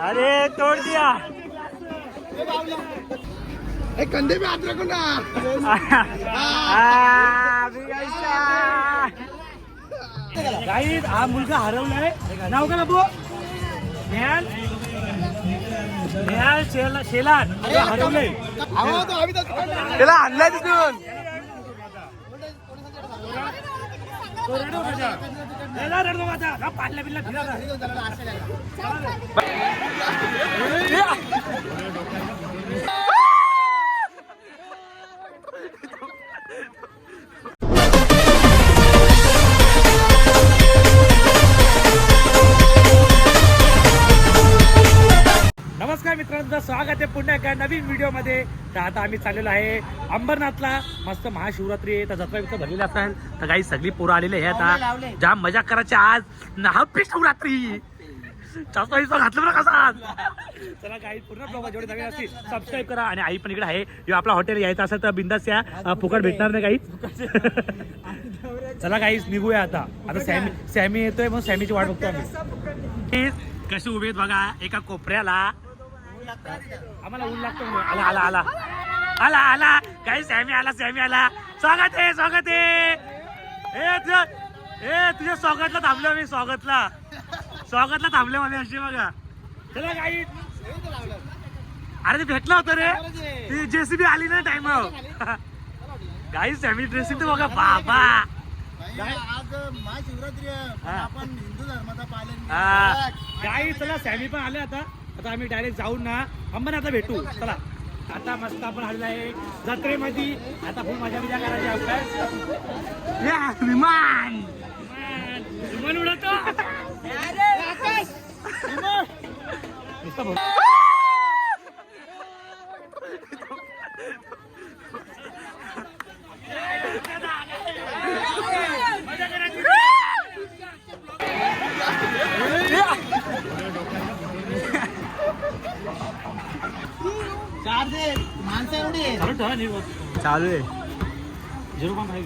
अरे तोड़ दिया कंधे पे हाथ रखो ना। गाईत हा मुलगा हरवलाय. नाव का बाबू? नेहाल शेलार हरवलंय. त्याला आणलाय तिथून. पाडल्या बिल्ला फिरा. नमस्कार मित्रांनो, स्वागत आहे पुन्हा एका नवीन व्हिडिओ मध्ये. तर आता आम्ही चाललेलो आहे अंबरनाथला. मस्त महाशिवरात्री आहे तर जत्रा बित्रा भरलेली असेल तर काही सगळी पोरं आलेले आहे. आता जाम मजा करायची आज. हॅपी शिवरात्री. जास्त घातलं बरं कसा. चला काही पूर्ण ब्लॉग जेवढे नवीन असतील सबस्क्राईब करा. आणि आई पण इकडे आहे. किंवा आपला हॉटेल यायचं असेल तर बिंदास या. फुकट भेटणार नाही काही. चला काहीच निघूया आता. आता सॅमी येतोय मग सॅमीची वाट बघतो आम्ही. कसे उभे आहेत बघा एका कोपऱ्याला. आम्हाला ऊन लागतो. आला आला आला आला आला काही सॅमी आला. स्वागत आहे स्वागत आहे. तुझ्या स्वागतला थांबलो मी. स्वागतला थांबले मध्ये अशी बघा. चला काही अरे ते भेटलं होतं रे. ती जेसीबी आली ना टाइम. काही सॅमी ड्रेसिंग तर बघा बाबा. आज महाशिवरात्री आपण हिंदू धर्माचा पालन. काही चला सॅमी पण आले. आता आम्ही डायरेक्ट जाऊन ना अंबरनाथला भेटू. चला आता मस्त आपण आलेलो आहे जत्रेमध्ये. आता फुल मजा करायची आपल्याला. विमान उडतो. चालू आहे 0.5.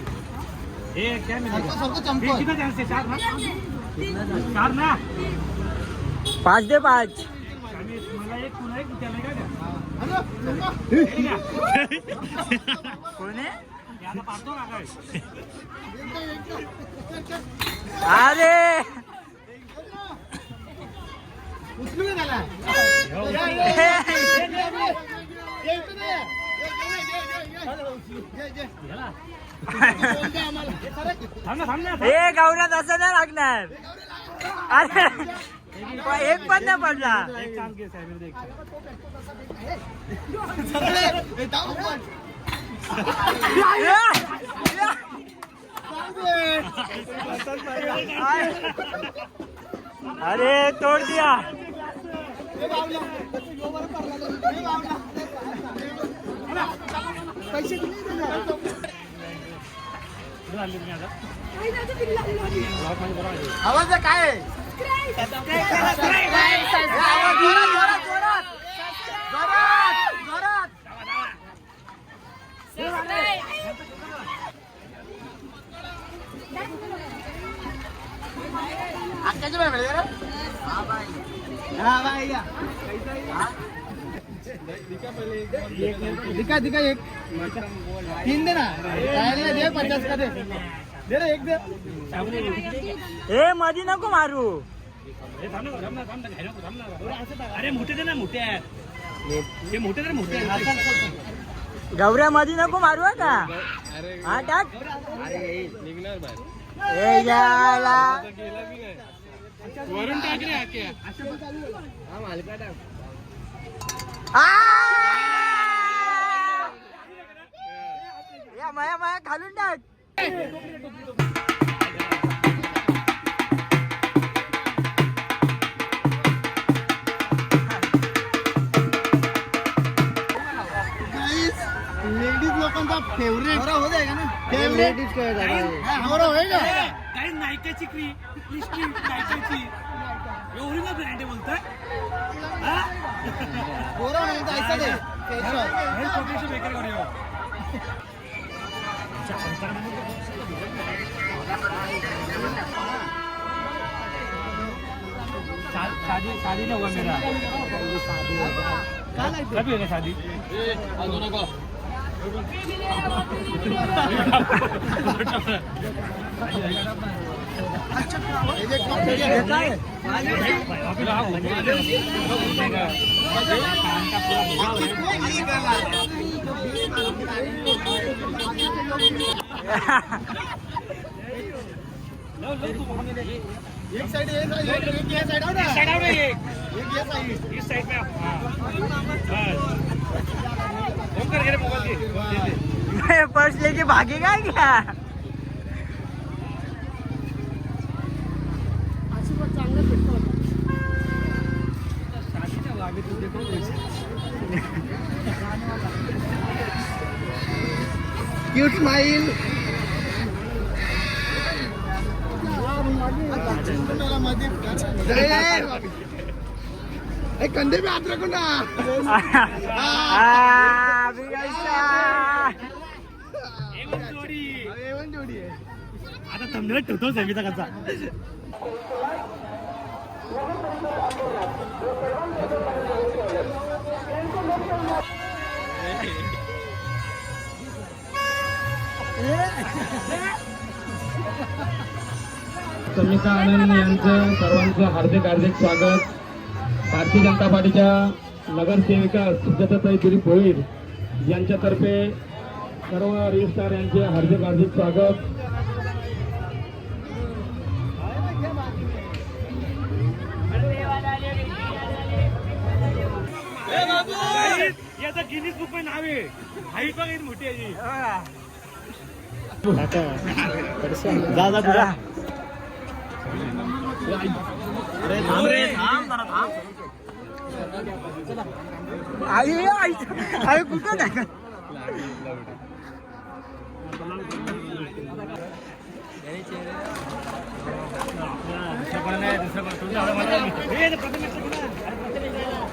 चार ना 5 दे 5. मला एक पुन्हा एक कोण आहे पाहतो का काय. अरे उचलून झाला. हे गावण्यात असं नाही लागणार. अरे एक पण नाही पडला. अरे तोड़ दिया. पैसे आवाज काय दिखा एक 3 दे ना. दे 50 का दे रे. एक दे. ए मधी नको मारू. अरे मोठे दे ना. मोठे गौऱ्या मधी नको मारू का. हा टाक. वरून टाक रे. माया घालून टाक. लेडीज लोकांचा फेवरेट होते का ना. लेडीज काही नायकाची नायकाची एवढी ना ब्रँड बोलतोय. शादी शादी नहीं हुआ मेरा कभी होगा शादी एक साइड ये साइड आओ ना साइड आओ ना ये ये साइड इस साइड में हाँ फोन करके मोबाइल के पर्स लेके भागेगा क्या? क्यूट स्माइल कंधे पे हाथ रखो ना जोडी आहे आता थंबनेल ठेवतो सेमीचा कसा समिता आनंद यांचं सर्वांचं हार्दिक हार्दिक स्वागत. भारतीय जनता पार्टीच्या नगरसेविका सुजाताताई दिलीप भोईर यांच्यातर्फे सर्व रिस्टार यांचे हार्दिक हार्दिक स्वागत. याचा गिनीज बुक मध्ये नाव आहे हाईट बघ इथे मोठी आहे जा जा तुझा आई कुठं नाही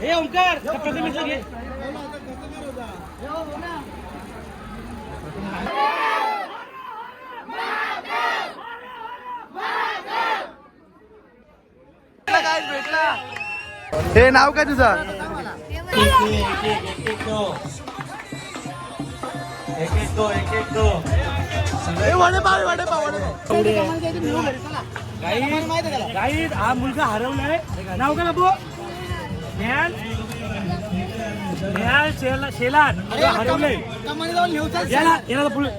हे ओंकार प्रथमेश घे हे नाव काय तुझं गाईड हा मुलगा हरवलाय नाव का बाबू ज्ञान ज्ञान शेलार हरवलंय याला याला पुढे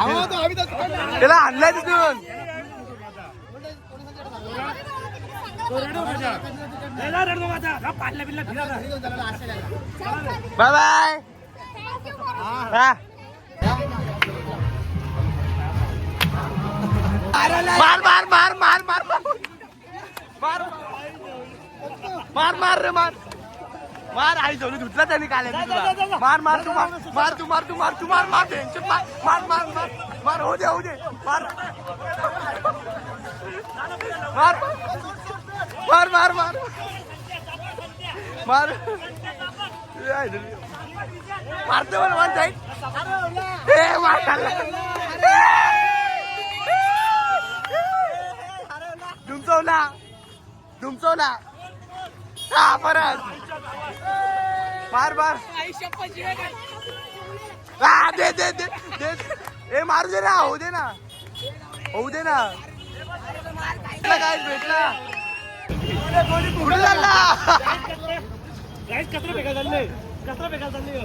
त्याला आणलाय तिथून पाडला बिल्ला फिरा बाय बाय मार मार मार मार मार मार मार मार रे मार मार आई झोलू धुतला त्यांनी काल मार मार तू मार मार तू मार तू मार तू मार मार टेन्शन मार मार मार मार मार हो दे मार मार मार मार मार मार मारते मला वन साईड ए मार तुमचवला हा परत मार मार हा दे दे दे दे ए मारू दे ना होऊ दे ना काय भेटला कुठे चालला कचरा फेकायला चालले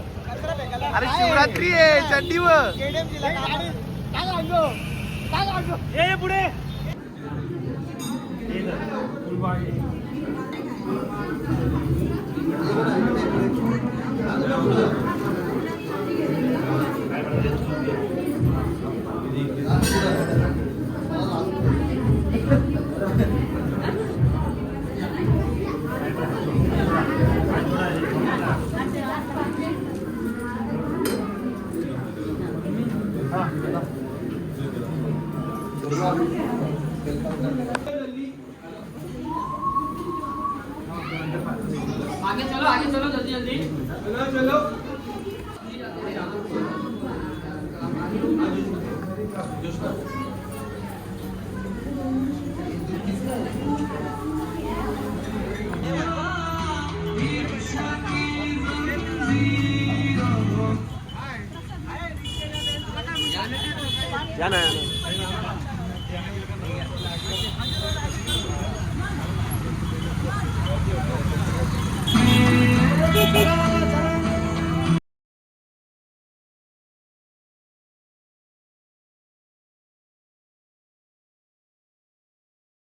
अरे शिवरात्री आहे चंडीवर ए पुढे या ना